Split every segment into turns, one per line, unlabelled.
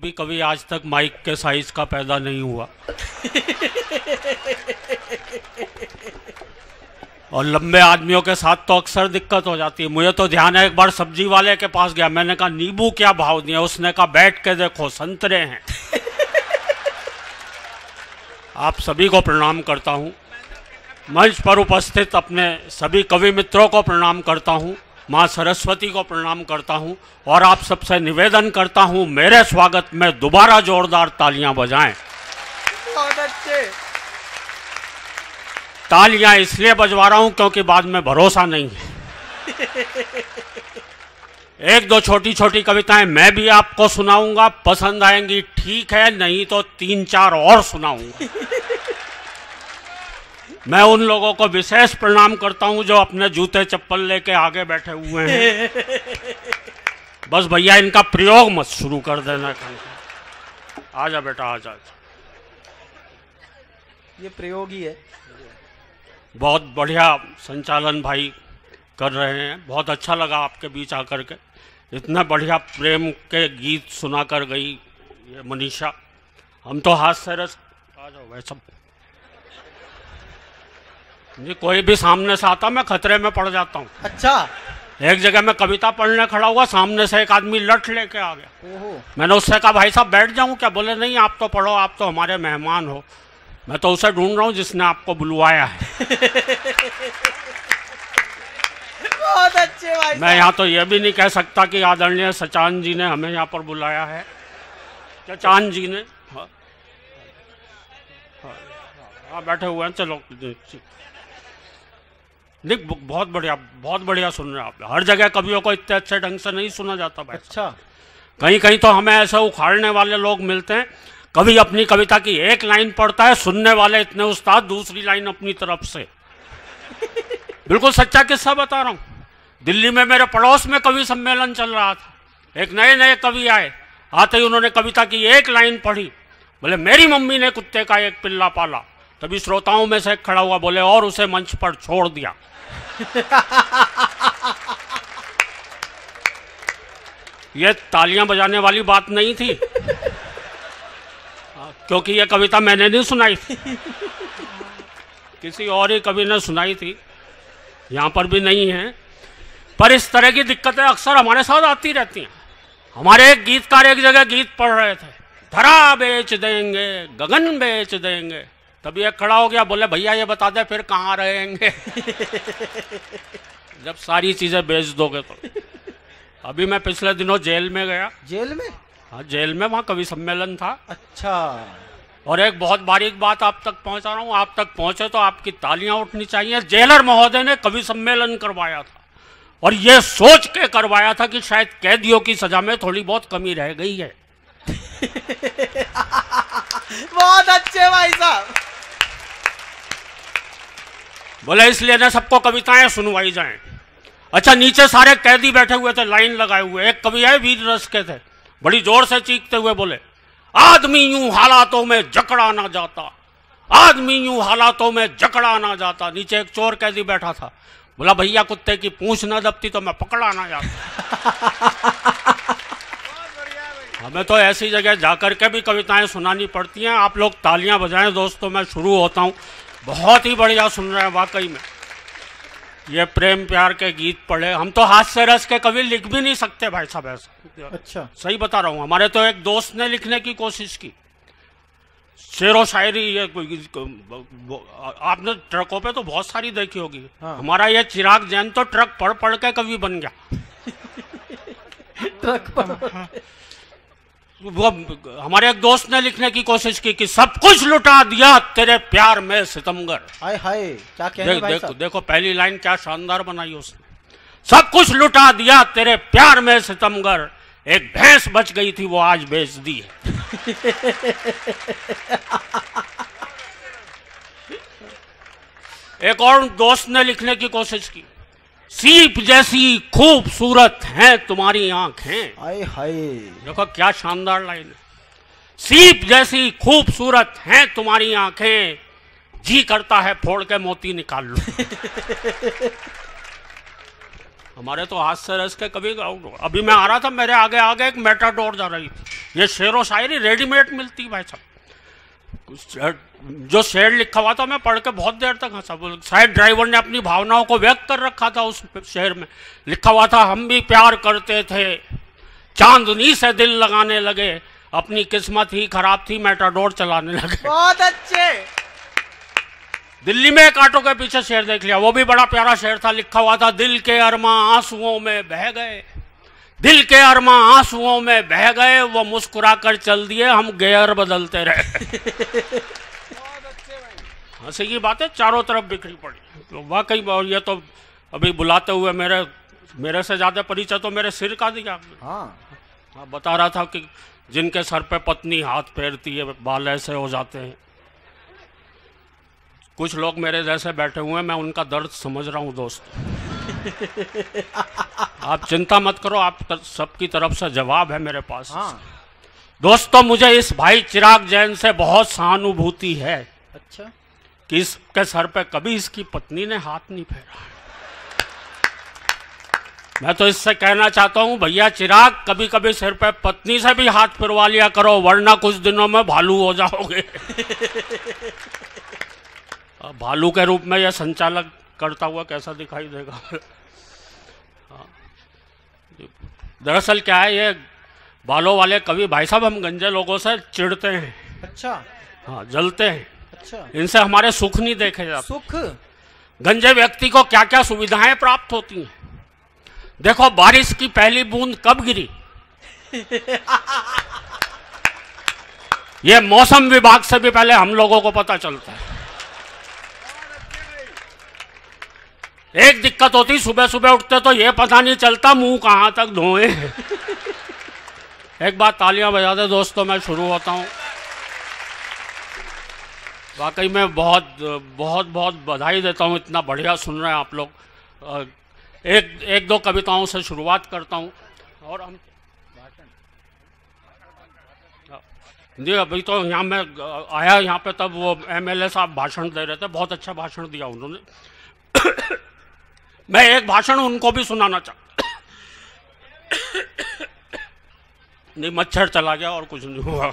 भी कभी आज तक माइक के साइज का पैदा नहीं हुआ। और लंबे आदमियों के साथ तो अक्सर दिक्कत हो जाती है। मुझे तो ध्यान है, एक बार सब्जी वाले के पास गया, मैंने कहा नींबू क्या भाव दिए, उसने कहा बैठ के देखो संतरे हैं। आप सभी को प्रणाम करता हूं, मंच पर उपस्थित अपने सभी कवि मित्रों को प्रणाम करता हूं, माँ सरस्वती को प्रणाम करता हूं और आप सबसे निवेदन करता हूं मेरे स्वागत में दोबारा जोरदार तालियां बजाएं।
बहुत अच्छे।
तालियां इसलिए बजवा रहा हूं क्योंकि बाद में भरोसा नहीं है। एक दो छोटी छोटी कविताएं मैं भी आपको सुनाऊंगा, पसंद आएंगी ठीक है, नहीं तो 3-4 और सुनाऊंगा। मैं उन लोगों को विशेष प्रणाम करता हूं जो अपने जूते चप्पल लेके आगे बैठे हुए हैं। बस भैया इनका प्रयोग मत शुरू कर देना। आजा बेटा आजा।
ये प्रयोग ही है।
बहुत बढ़िया संचालन भाई कर रहे हैं, बहुत अच्छा लगा आपके बीच आकर के। इतना बढ़िया प्रेम के गीत सुना कर गई ये मनीषा। हम तो हाथ से रस आ जाओ भाई सब। जी कोई भी सामने से आता मैं खतरे में पड़ जाता हूँ।
अच्छा।
एक जगह मैं कविता पढ़ने खड़ा हुआ, सामने से एक आदमी लठ लेके आ गया।
ओहो। मैंने
मैंने उससे कहा भाई साहब बैठ जाऊँ क्या? बोले नहीं आप तो पढ़ो, आप तो हमारे मेहमान हो। मैं तो उसे ढूंढ रहा हूँ जिसने आपको बुलवाया है।
बहुत अच्छे भाई।
मैं यहाँ तो ये भी नहीं कह सकता कि आदरणीय सचान जी ने हमें यहाँ पर बुलाया है। सचान जी ने हाँ बैठे हुए हैं। चलो नहीं बहुत बढ़िया सुन रहे हैं आप। हर जगह कवियों को इतने अच्छे ढंग से नहीं सुना जाता भाई।
अच्छा।
कहीं कहीं तो हमें ऐसे उखाड़ने वाले लोग मिलते हैं, कभी अपनी कविता की एक लाइन पढ़ता है, सुनने वाले इतने उस्ताद दूसरी लाइन अपनी तरफ से। बिल्कुल सच्चा किस्सा बता रहा हूँ। दिल्ली में मेरे पड़ोस में कवि सम्मेलन चल रहा था। एक नए कवि आए, आते ही उन्होंने कविता की एक लाइन पढ़ी, बोले मेरी मम्मी ने कुत्ते का एक पिल्ला पाला। तभी श्रोताओं में से एक खड़ा हुआ, बोले और उसे मंच पर छोड़ दिया। ये तालियां बजाने वाली बात नहीं थी, क्योंकि ये कविता मैंने नहीं सुनाई थी, किसी और ही कवि ने सुनाई थी, यहाँ पर भी नहीं है। पर इस तरह की दिक्कतें अक्सर हमारे साथ आती रहती हैं। हमारे एक गीतकार एक जगह गीत पढ़ रहे थे, धरा बेच देंगे गगन बेच देंगे। तभी एक खड़ा हो गया, बोले भैया ये बता दे फिर कहाँ रहेंगे? जब सारी चीजें बेच दोगे तो। अभी मैं पिछले दिनों जेल में गया।
जेल में?
हाँ जेल में, वहाँ कवि सम्मेलन था।
अच्छा।
और एक बहुत बारीक बात आप तक पहुँचा रहा हूँ, आप तक पहुँचे तो आपकी तालियां उठनी चाहिए। जेलर महोदय ने कवि सम्मेलन करवाया था और ये सोच के करवाया था कि शायद कैदियों की सजा में थोड़ी बहुत कमी रह गई है।
बहुत अच्छे भाई साहब।
बोले इसलिए ना सबको कविताएं सुनवाई जाएं। अच्छा नीचे सारे कैदी बैठे हुए थे लाइन लगाए हुए। एक कवि है वीर रस के थे, बड़ी जोर से चीखते हुए बोले आदमी यूं हालातों में जकड़ा ना जाता, आदमी यूं हालातों में जकड़ा ना जाता। नीचे एक चोर कैदी बैठा था, बोला भैया कुत्ते की पूंछ न दबती तो मैं पकड़ा ना जाता। हमें तो ऐसी जगह जाकर के भी कविताएं सुनानी पड़ती हैं। आप लोग तालियां बजाएं दोस्तों, मैं शुरू होता हूं। बहुत ही बढ़िया सुन रहे हैं वाकई में। ये प्रेम प्यार के गीत पढ़े, हम तो हाथ से रस के कवि लिख भी नहीं सकते भाई साहब ऐसा।
अच्छा।
सही बता रहा हूँ। हमारे तो एक दोस्त ने लिखने की कोशिश की, शेरो शायरी। ये आपने ट्रकों पे तो बहुत सारी देखी होगी। हाँ। हमारा ये चिराग जैन तो ट्रक पढ़ पढ़ के कवि बन गया।
ट्रक पढ़।
वो हमारे एक दोस्त ने लिखने की कोशिश की कि सब कुछ लुटा दिया तेरे प्यार में सितमगर।
हाय हाय क्या कहने भाई साहब।
देखो पहली लाइन क्या शानदार बनाई उसने। सब कुछ लुटा दिया तेरे प्यार में सितमगर, एक भैंस बच गई थी वो आज बेच दी है। एक और दोस्त ने लिखने की कोशिश की, सीप जैसी खूबसूरत हैं तुम्हारी आंखें।
हाय हाय
देखो क्या शानदार लाइन है। सीप जैसी खूबसूरत हैं तुम्हारी आंखें, जी करता है फोड़ के मोती निकाल लो। हमारे तो हाथ से रस के कभी। अभी मैं आ रहा था, मेरे आगे आगे एक मेटाडोर जा रही थी। ये शेर व शायरी रेडीमेड मिलती भाई साहब। जो शेर लिखा हुआ था मैं पढ़ के बहुत देर तक हंसा। शायद ड्राइवर ने अपनी भावनाओं को व्यक्त कर रखा था। उस शेर में लिखा हुआ था, हम भी प्यार करते थे, चांदनी से दिल लगाने लगे, अपनी किस्मत ही खराब थी, मेटाडोर चलाने लगे।
बहुत अच्छे।
दिल्ली में एक ऑटो के पीछे शेर देख लिया, वो भी बड़ा प्यारा शेर था। लिखा हुआ था, दिल के अरमा आंसुओं में बह गए, दिल के अरमा आंसुओं में बह गए, वो मुस्कुरा कर चल दिए, हम गियर बदलते रहे। हंसी की बात है, चारों तरफ बिखरी पड़ी। तो वाकई, और ये तो अभी बुलाते हुए मेरे से ज्यादा परिचय तो मेरे सिर का दिया। हाँ, बता रहा था कि जिनके सर पे पत्नी हाथ फेरती है, बाल ऐसे हो जाते हैं। कुछ लोग मेरे जैसे बैठे हुए हैं, मैं उनका दर्द समझ रहा हूँ दोस्त। आप चिंता मत करो, आप सबकी तरफ से जवाब है मेरे पास। दोस्तों, मुझे इस भाई चिराग जैन से बहुत सहानुभूति है।
अच्छा।
कि इसके सर पे कभी इसकी पत्नी ने हाथ नहीं फेरा। मैं तो इससे कहना चाहता हूं, भैया चिराग, कभी कभी सिर पे पत्नी से भी हाथ फिरवा लिया करो, वरना कुछ दिनों में भालू हो जाओगे। भालू के रूप में यह संचालक करता हुआ कैसा दिखाई देगा। दरअसल क्या है, ये बालों वाले कवि भाई साहब हम गंजे लोगों से चिढ़ते हैं।
अच्छा।
हाँ, जलते हैं।
अच्छा।
इनसे हमारे सुख नहीं देखे जाते।
सुख?
गंजे व्यक्ति को क्या क्या सुविधाएं प्राप्त होती हैं। देखो, बारिश की पहली बूंद कब गिरी, ये मौसम विभाग से भी पहले हम लोगों को पता चलता है। एक दिक्कत होती, सुबह सुबह उठते तो ये पता नहीं चलता मुंह कहां तक धोए। एक बार तालियां बजा दे दोस्तों, मैं शुरू होता हूं। वाकई में बहुत बहुत बहुत बधाई देता हूँ, इतना बढ़िया सुन रहे हैं आप लोग। एक दो कविताओं से शुरुआत करता हूँ और हम जी, अभी तो यहाँ मैं आया यहाँ पे, तब वो एमएलए साहब भाषण दे रहे थे, बहुत अच्छा भाषण दिया उन्होंने। मैं एक भाषण उनको भी सुनाना चाहता। नहीं, मच्छर चला गया और कुछ नहीं हुआ।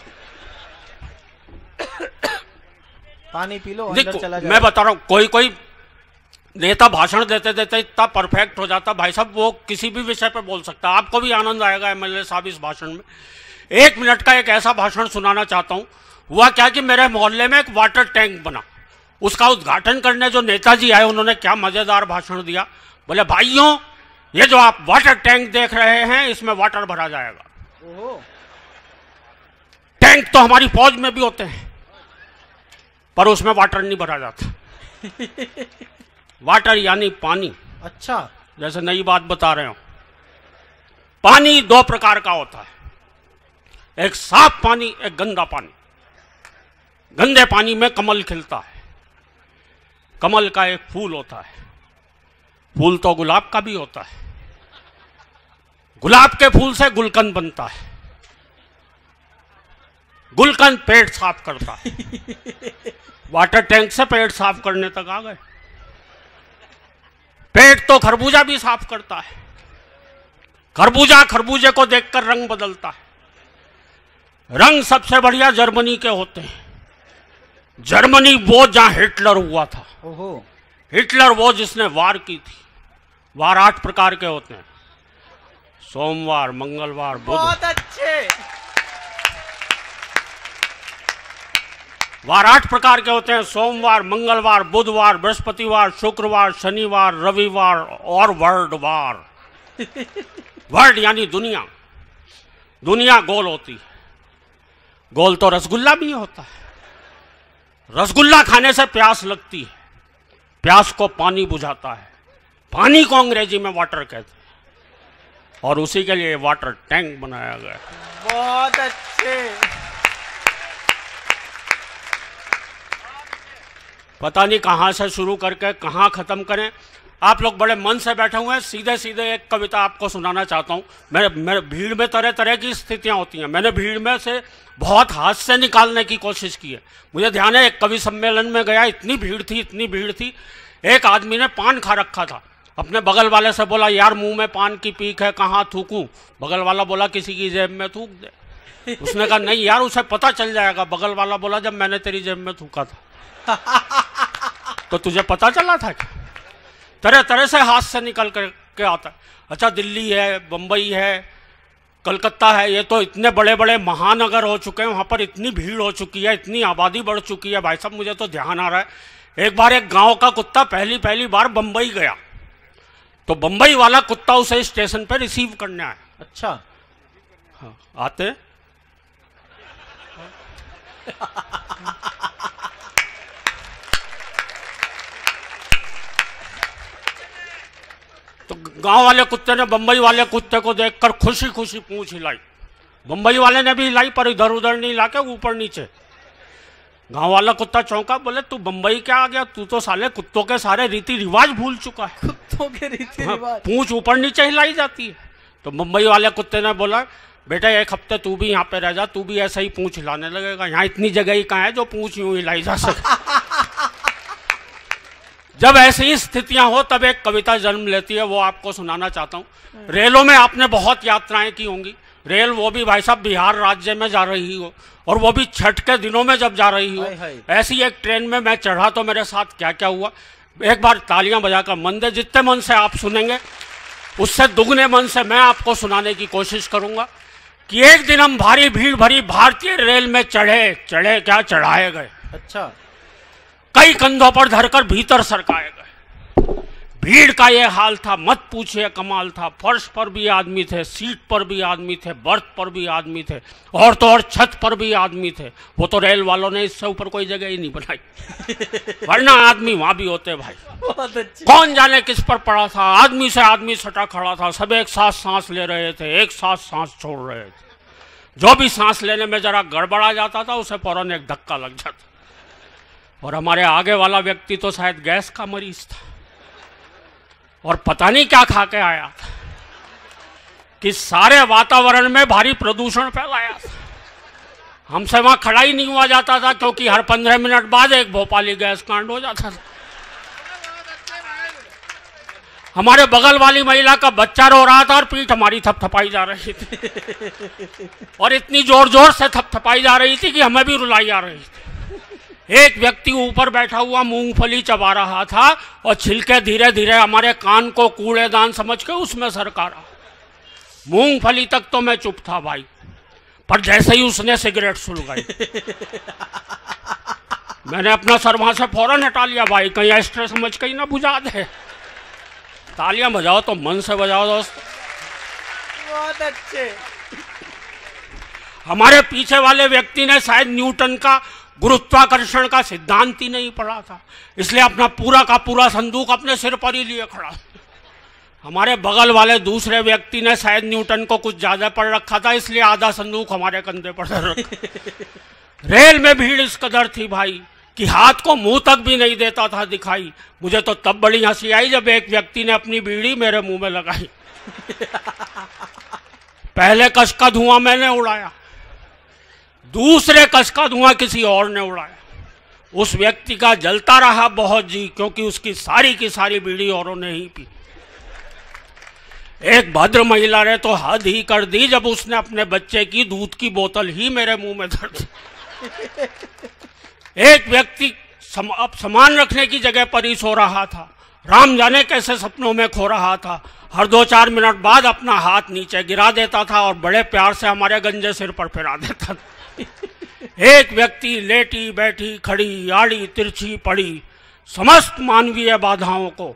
पानी पी लो, अंदर चला जाए।
मैं बता रहा हूँ, कोई कोई नेता भाषण देते देते इतना परफेक्ट हो जाता भाई साहब, वो किसी भी विषय पे बोल सकता है। आपको भी आनंद आएगा एमएलए साहब इस भाषण में। 1 मिनट का एक ऐसा भाषण सुनाना चाहता हूँ। हुआ क्या कि मेरे मोहल्ले में एक वाटर टैंक बना, उसका उद्घाटन करने जो नेताजी आए, उन्होंने क्या मजेदार भाषण दिया। बोले, भाइयों, ये जो आप वाटर टैंक देख रहे हैं, इसमें वाटर भरा जाएगा। टैंक तो हमारी फौज में भी होते हैं, पर उसमें वाटर नहीं भरा जाता। वाटर यानी पानी।
अच्छा।
जैसे नई बात बता रहे हो। पानी 2 प्रकार का होता है, एक साफ पानी, एक गंदा पानी। गंदे पानी में कमल खिलता है। कमल का एक फूल होता है, फूल तो गुलाब का भी होता है। गुलाब के फूल से गुलकंद बनता है। गुलकंद पेट साफ करता है। वाटर टैंक से पेट साफ करने तक आ गए। पेट तो खरबूजा भी साफ करता है। खरबूजा खरबूजे को देखकर रंग बदलता है। रंग सबसे बढ़िया जर्मनी के होते हैं। जर्मनी वो जहां हिटलर हुआ था। हिटलर वो जिसने वार की थी। वार 8 प्रकार के होते हैं, सोमवार, मंगलवार, बुध।
बहुत अच्छे।
वार 8 प्रकार के होते हैं, सोमवार, मंगलवार, बुधवार, बृहस्पतिवार, शुक्रवार, शनिवार, रविवार और वर्डवार। वर्ड यानी दुनिया। दुनिया गोल होती है। गोल तो रसगुल्ला भी होता है। रसगुल्ला खाने से प्यास लगती है। प्यास को पानी बुझाता है। पानी को अंग्रेजी में वाटर कहते हैं, और उसी के लिए वाटर टैंक बनाया गया।
बहुत अच्छे।
पता नहीं कहाँ से शुरू करके कहाँ खत्म करें। आप लोग बड़े मन से बैठे हुए हैं। सीधे सीधे एक कविता आपको सुनाना चाहता हूँ। मेरे भीड़ में तरह तरह की स्थितियाँ होती हैं। मैंने भीड़ में से बहुत हास्य निकालने की कोशिश की है। मुझे ध्यान है, एक कवि सम्मेलन में गया, इतनी भीड़ थी। एक आदमी ने पान खा रखा था अपने बगल वाले से बोला यार मुंह में पान की पीक है, कहाँ थूकूं? बगल वाला बोला किसी की जेब में थूक दे। उसने कहा नहीं यार उसे पता चल जाएगा। बगल वाला बोला जब मैंने तेरी जेब में थूका था तो तुझे पता चला था क्या? तरह तरह से हाथ से निकल के आता है। अच्छा दिल्ली है, बम्बई है, कलकत्ता है, ये तो इतने बड़े बड़े महानगर हो चुके हैं, वहाँ पर इतनी भीड़ हो चुकी है, इतनी आबादी बढ़ चुकी है। भाई साहब मुझे तो ध्यान आ रहा है, एक बार एक गांव का कुत्ता पहली बार बम्बई गया, तो बम्बई वाला कुत्ता उसे स्टेशन पर रिसीव करने आया।
अच्छा
हाँ आते तो गांव वाले कुत्ते ने बम्बई वाले कुत्ते को देखकर खुशी खुशी पूंछ हिलाई। बम्बई वाले ने भी हिलाई पर इधर उधर नहीं हिला के ऊपर नीचे। गांव वाला कुत्ता चौंका, बोले तू बम्बई क्या आ गया? तू तो साले कुत्तों के सारे रीति रिवाज भूल चुका है।
कुत्तों के रीति रिवाज?
पूंछ ऊपर नीचे हिलाई जाती है। तो बम्बई वाले कुत्ते ने बोला बेटा एक हफ्ते तू भी यहाँ पे रह जा, तू भी ऐसा ही पूंछ हिलाने लगेगा। यहाँ इतनी जगह ही कहाँ है जो पूंछ यूं हिलाई जा सके। जब ऐसी स्थितियां हो तब एक कविता जन्म लेती है, वो आपको सुनाना चाहता हूँ। रेलों में आपने बहुत यात्राएं की होंगी। रेल वो भी भाई साहब बिहार राज्य में जा रही हो, और वो भी छठ के दिनों में जब जा रही हो। ऐसी एक ट्रेन में मैं चढ़ा तो मेरे साथ क्या क्या हुआ, एक बार तालियां बजाकर मन दे। जितने मन से आप सुनेंगे उससे दुगने मन से मैं आपको सुनाने की कोशिश करूंगा कि एक दिन हम भारी भीड़ भरी भारतीय रेल में चढ़े क्या चढ़ाए गए।
अच्छा।
कई कंधों पर धरकर भीतर सरकाए गए। भीड़ का ये हाल था, मत पूछिए कमाल था। फर्श पर भी आदमी थे, सीट पर भी आदमी थे, बर्थ पर भी आदमी थे, और तो और छत पर भी आदमी थे। वो तो रेल वालों ने इससे ऊपर कोई जगह ही नहीं बनाई, वरना आदमी वहां भी होते भाई।
बहुत अच्छी।
कौन जाने किस पर पड़ा था, आदमी से आदमी सटा खड़ा था। सब एक साथ सांस ले रहे थे, एक साथ सांस छोड़ रहे थे। जो भी सांस लेने में जरा गड़बड़ा जाता था उसे फौरन एक धक्का लग जाता। और हमारे आगे वाला व्यक्ति तो शायद गैस का मरीज था, और पता नहीं क्या खा के आया था कि सारे वातावरण में भारी प्रदूषण फैलाया था। हमसे वहां खड़ा ही नहीं हुआ जाता था, क्योंकि हर 15 मिनट बाद एक भोपाली गैस कांड हो जाता था। हमारे बगल वाली महिला का बच्चा रो रहा था और पीठ हमारी थपथपाई जा रही थी, और इतनी जोर जोर से थपथपाई जा रही थी कि हमें भी रुलाई आ रही थी। एक व्यक्ति ऊपर बैठा हुआ मूंगफली चबा रहा था, और छिलके धीरे धीरे हमारे कान को कूड़ेदान समझ के उसमें सरका रहा। मूंगफली तक तो मैं चुप था भाई, पर जैसे ही उसने सिगरेट सुलगाई मैंने अपना सर वहां से फौरन हटा लिया। भाई कहीं एक्स्ट्रा समझ के ही ना बुझा दे। तालियां बजाओ तो मन से बजाओ दोस्त।
बहुत अच्छे।
हमारे पीछे वाले व्यक्ति ने शायद न्यूटन का गुरुत्वाकर्षण का सिद्धांत ही नहीं पढ़ा था, इसलिए अपना पूरा का पूरा संदूक अपने सिर पर ही लिए खड़ा। हमारे बगल वाले दूसरे व्यक्ति ने शायद न्यूटन को कुछ ज्यादा पढ़ रखा था, इसलिए आधा संदूक हमारे कंधे पर रखा। रेल में भीड़ इस कदर थी भाई कि हाथ को मुंह तक भी नहीं देता था दिखाई। मुझे तो तब बड़ी हंसी आई जब एक व्यक्ति ने अपनी बीड़ी मेरे मुंह में लगाई। पहले कश का धुआं मैंने उड़ाया, दूसरे कश का धुआं किसी और ने उड़ाया। उस व्यक्ति का जलता रहा बहुत जी, क्योंकि उसकी सारी की सारी बीड़ी औरों ने ही पी। एक भद्र महिला ने तो हद ही कर दी जब उसने अपने बच्चे की दूध की बोतल ही मेरे मुंह में धर दी। एक व्यक्ति अब सामान रखने की जगह पर ही सो रहा था, राम जाने कैसे सपनों में खो रहा था। हर 2-4 मिनट बाद अपना हाथ नीचे गिरा देता था और बड़े प्यार से हमारे गंजे सिर पर फिरा देता था। एक व्यक्ति लेटी बैठी खड़ी आड़ी तिरछी पड़ी समस्त मानवीय बाधाओं को,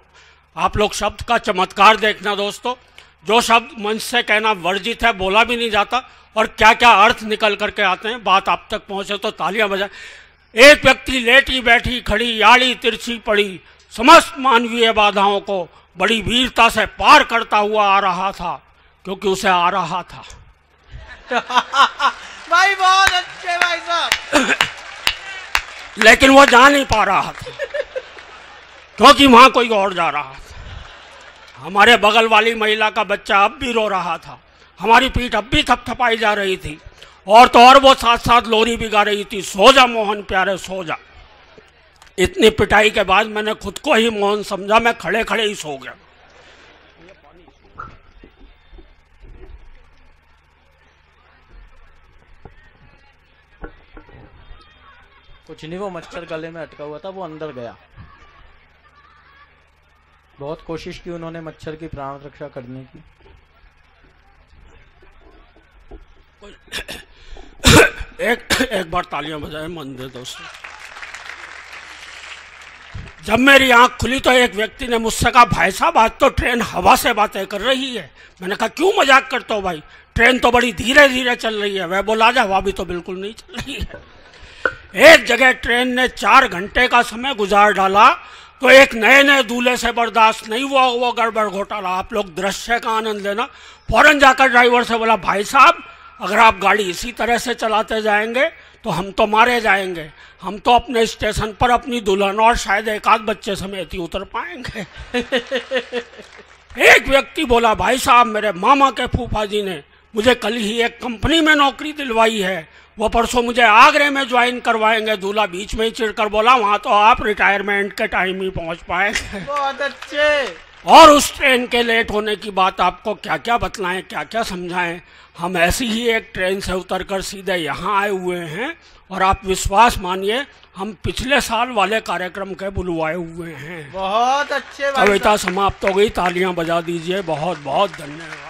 आप लोग शब्द का चमत्कार देखना दोस्तों, जो शब्द मंच से कहना वर्जित है, बोला भी नहीं जाता, और क्या क्या अर्थ निकल करके आते हैं। बात आप तक पहुंचे तो तालियां बजाएं। एक व्यक्ति लेटी बैठी खड़ी आड़ी तिरछी पड़ी समस्त मानवीय बाधाओं को बड़ी वीरता से पार करता हुआ आ रहा था, क्योंकि उसे आ रहा था।
भाई बहुत अच्छे भाई साहब।
लेकिन वो जा नहीं पा रहा था, क्योंकि वहां कोई और जा रहा था। हमारे बगल वाली महिला का बच्चा अब भी रो रहा था, हमारी पीठ अब भी थपथपाई जा रही थी, और तो और वो साथ साथ लोरी भी गा रही थी, सो जा मोहन प्यारे सो जा। इतनी पिटाई के बाद मैंने खुद को ही मोहन समझा, मैं खड़े खड़े ही सो गया।
कुछ नहीं, वो मच्छर गले में अटका हुआ था, वो अंदर गया। बहुत कोशिश की उन्होंने मच्छर की प्राण रक्षा करने की।
एक बार तालियां बजाए मन दे दोस्तों। जब मेरी आंख खुली तो एक व्यक्ति ने मुझसे कहा, भाई साहब आज तो ट्रेन हवा से बातें कर रही है। मैंने कहा क्यों मजाक करते हो भाई, ट्रेन तो बड़ी धीरे धीरे चल रही है। वह बोला, हवा भी तो बिल्कुल नहीं चल रही है। एक जगह ट्रेन ने 4 घंटे का समय गुजार डाला तो एक नए नए दूल्हे से बर्दाश्त नहीं हुआ वो गड़बड़ घोटाला। आप लोग दृश्य का आनंद लेना। फौरन जाकर ड्राइवर से बोला, भाई साहब अगर आप गाड़ी इसी तरह से चलाते जाएंगे तो हम तो मारे जाएंगे। हम तो अपने स्टेशन पर अपनी दुल्हन और शायद एक आध बच्चे समेत ही उतर पाएंगे। एक व्यक्ति बोला, भाई साहब मेरे मामा के फूफा जी ने मुझे कल ही एक कंपनी में नौकरी दिलवाई है, वो परसों मुझे आगरे में ज्वाइन करवाएंगे। दूल्हा बीच में ही चिढ़कर बोला, वहां तो आप रिटायरमेंट के टाइम ही पहुंच पाएंगे।
बहुत अच्छे।
और उस ट्रेन के लेट होने की बात आपको क्या क्या बतलाएं, क्या क्या समझाएं। हम ऐसी ही एक ट्रेन से उतरकर सीधे यहाँ आए हुए हैं और आप विश्वास मानिए हम पिछले साल वाले कार्यक्रम के बुलवाए हुए हैं।
बहुत अच्छे भाई
कविता
साहब।
समाप्त हो गई, तालियां बजा दीजिए। बहुत बहुत धन्यवाद।